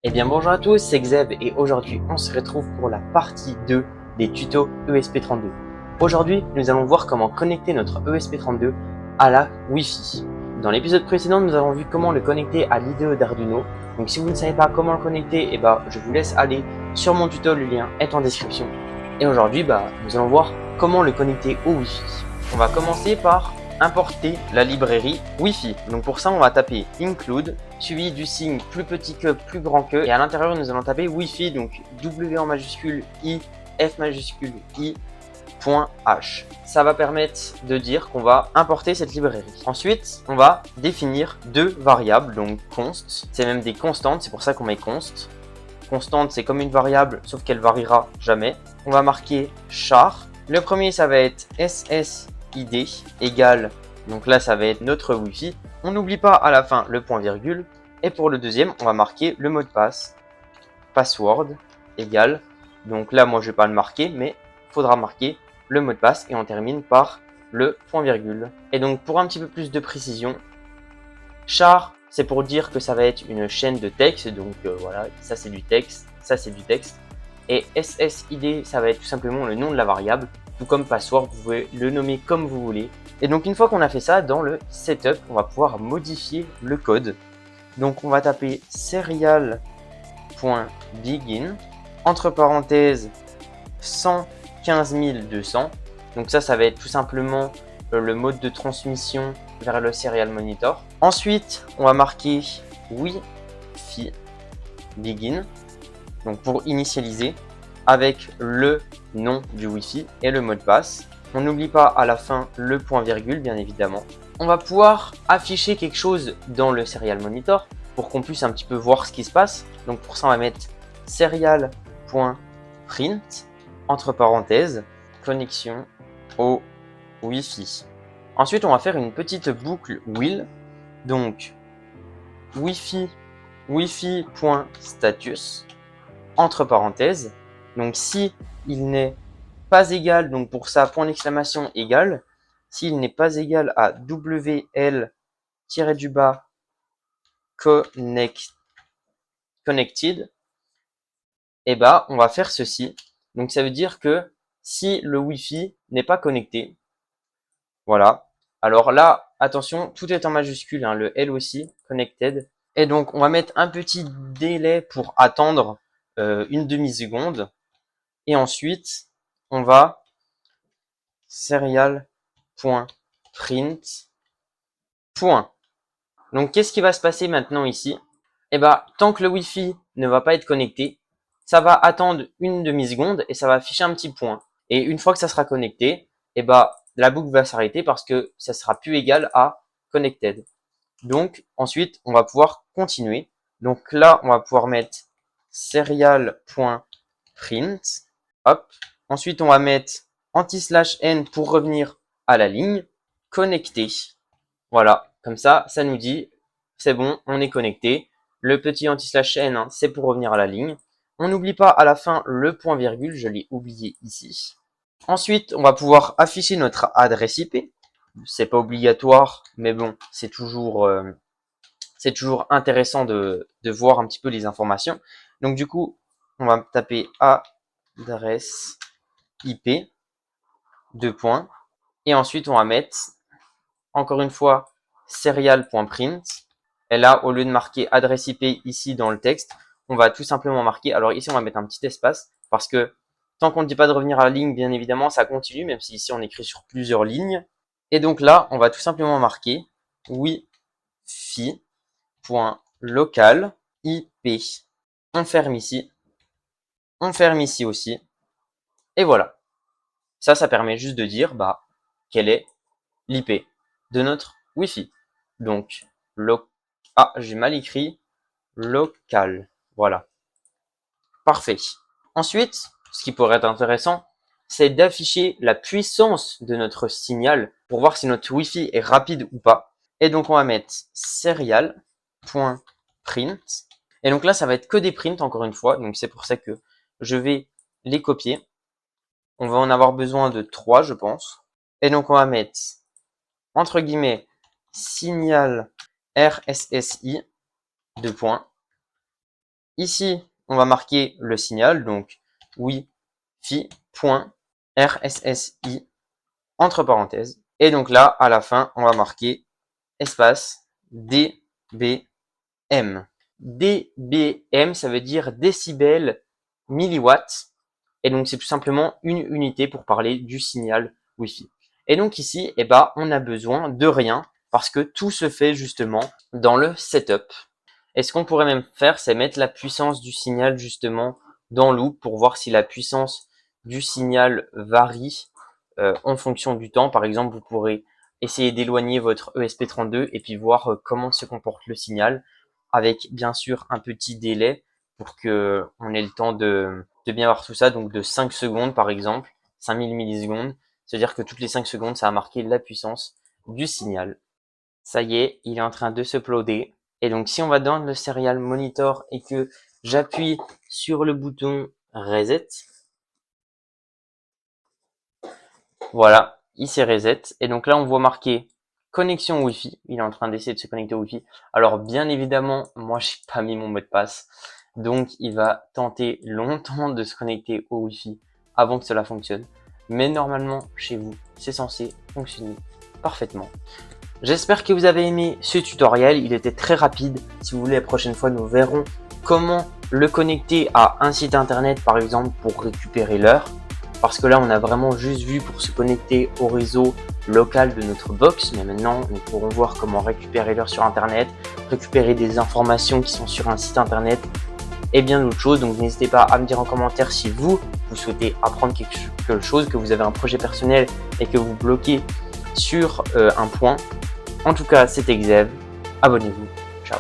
Eh bien bonjour à tous, c'est Xeb et aujourd'hui on se retrouve pour la partie 2 des tutos ESP32. Aujourd'hui nous allons voir comment connecter notre ESP32 à la Wi-Fi. Dans l'épisode précédent nous avons vu comment le connecter à l'IDE d'Arduino. Donc si vous ne savez pas comment le connecter, je vous laisse aller sur mon tuto, le lien est en description. Et aujourd'hui nous allons voir comment le connecter au Wi-Fi. On va commencer par importer la librairie Wi-Fi. Donc pour ça on va taper include suivi du signe plus petit que, plus grand que, et à l'intérieur nous allons taper Wi-Fi, donc W en majuscule I, F majuscule I, .h. Ça va permettre de dire qu'on va importer cette librairie. Ensuite, on va définir deux variables, donc const, c'est même des constantes, c'est pour ça qu'on met const. Constante, c'est comme une variable, sauf qu'elle variera jamais. On va marquer char. Le premier, ça va être ssid égale, donc là, ça va être notre Wi-Fi. On n'oublie pas à la fin le point virgule. Et pour le deuxième, on va marquer le mot de passe, password égale. Donc là, moi, je ne vais pas le marquer, mais il faudra marquer le mot de passe et on termine par le point virgule. Et donc, pour un petit peu plus de précision, char, c'est pour dire que ça va être une chaîne de texte. Donc voilà, ça c'est du texte, ça c'est du texte. Et ssid, ça va être tout simplement le nom de la variable. Tout comme password, vous pouvez le nommer comme vous voulez. Et donc une fois qu'on a fait ça, dans le setup, on va pouvoir modifier le code. Donc on va taper serial.begin, entre parenthèses 115 200. Donc ça va être tout simplement le mode de transmission vers le serial monitor. Ensuite, on va marquer Wi-Fi begin, donc pour initialiser, avec le nom du Wi-Fi et le mot de passe. On n'oublie pas à la fin le point virgule, bien évidemment. On va pouvoir afficher quelque chose dans le serial monitor pour qu'on puisse un petit peu voir ce qui se passe. Donc pour ça, on va mettre serial.print, entre parenthèses, connexion au Wi-Fi. Ensuite, on va faire une petite boucle while. Donc, wifi.status, entre parenthèses. Donc, si il n'est pas égal, donc pour ça, point d'exclamation égal. S'il n'est pas égal à WL-du-bas connected, on va faire ceci. Donc, ça veut dire que si le Wi-Fi n'est pas connecté, voilà. Alors là, attention, tout est en majuscule, hein, le L aussi, connected. Et donc, on va mettre un petit délai pour attendre une demi-seconde. Et ensuite, on va serial.print. Donc, qu'est-ce qui va se passer maintenant ici? Tant que le Wi-Fi ne va pas être connecté, ça va attendre une demi-seconde et ça va afficher un petit point. Et une fois que ça sera connecté, la boucle va s'arrêter parce que ça sera plus égal à connected. Donc, ensuite, on va pouvoir continuer. Donc là, on va pouvoir mettre serial.print. Hop. Ensuite, on va mettre anti/n pour revenir à la ligne. Connecté. Voilà. Comme ça nous dit, c'est bon, on est connecté. Le petit anti/n, hein, c'est pour revenir à la ligne. On n'oublie pas à la fin le point virgule, je l'ai oublié ici. Ensuite, on va pouvoir afficher notre adresse IP. C'est pas obligatoire, mais bon, c'est toujours intéressant de voir un petit peu les informations. Donc du coup, on va taper adresse IP, deux points, et ensuite on va mettre, encore une fois, serial.print. Et là, au lieu de marquer adresse IP ici dans le texte, on va tout simplement marquer, alors ici on va mettre un petit espace, parce que tant qu'on ne dit pas de revenir à la ligne, bien évidemment, ça continue, même si ici on écrit sur plusieurs lignes. Et donc là, on va tout simplement marquer wifi.local IP. On ferme ici aussi, et voilà. Ça permet juste de dire quelle est l'IP de notre Wi-Fi. Donc, j'ai mal écrit, local. Voilà. Parfait. Ensuite, ce qui pourrait être intéressant, c'est d'afficher la puissance de notre signal pour voir si notre Wi-Fi est rapide ou pas. Et donc, on va mettre serial.print. Et donc là, ça va être que des prints, encore une fois. Donc, c'est pour ça que je vais les copier. On va en avoir besoin de 3, je pense. Et donc, on va mettre, entre guillemets, signal RSSI, deux points. Ici, on va marquer le signal, donc wi-fi.rssi entre parenthèses. Et donc là, à la fin, on va marquer espace dBm. dBm, ça veut dire décibels milliwatts. Et donc, c'est tout simplement une unité pour parler du signal Wi-Fi. Et donc ici, eh ben, on a besoin de rien parce que tout se fait justement dans le setup. Et ce qu'on pourrait même faire, c'est mettre la puissance du signal justement dans loop pour voir si la puissance du signal varie en fonction du temps. Par exemple, vous pourrez essayer d'éloigner votre ESP32 et puis voir comment se comporte le signal avec bien sûr un petit délai pour que on ait le temps de bien voir tout ça. Donc de 5 secondes par exemple, 5000 millisecondes. C'est-à-dire que toutes les 5 secondes, ça a marqué la puissance du signal. Ça y est, il est en train de se uploader. Et donc, si on va dans le Serial Monitor et que j'appuie sur le bouton Reset, voilà, il s'est reset. Et donc là, on voit marqué connexion Wi-Fi. Il est en train d'essayer de se connecter au Wi-Fi. Alors, bien évidemment, moi, j'ai pas mis mon mot de passe. Donc, il va tenter longtemps de se connecter au Wi-Fi avant que cela fonctionne. Mais normalement, chez vous, c'est censé fonctionner parfaitement. J'espère que vous avez aimé ce tutoriel, il était très rapide. Si vous voulez, la prochaine fois, nous verrons comment le connecter à un site internet, par exemple, pour récupérer l'heure. Parce que là, on a vraiment juste vu pour se connecter au réseau local de notre box. Mais maintenant, nous pourrons voir comment récupérer l'heure sur internet, récupérer des informations qui sont sur un site internet et bien d'autres choses. Donc, n'hésitez pas à me dire en commentaire si vous souhaitez apprendre quelque chose, que vous avez un projet personnel et que vous bloquez sur un point. En tout cas, c'était Xav. Abonnez-vous. Ciao.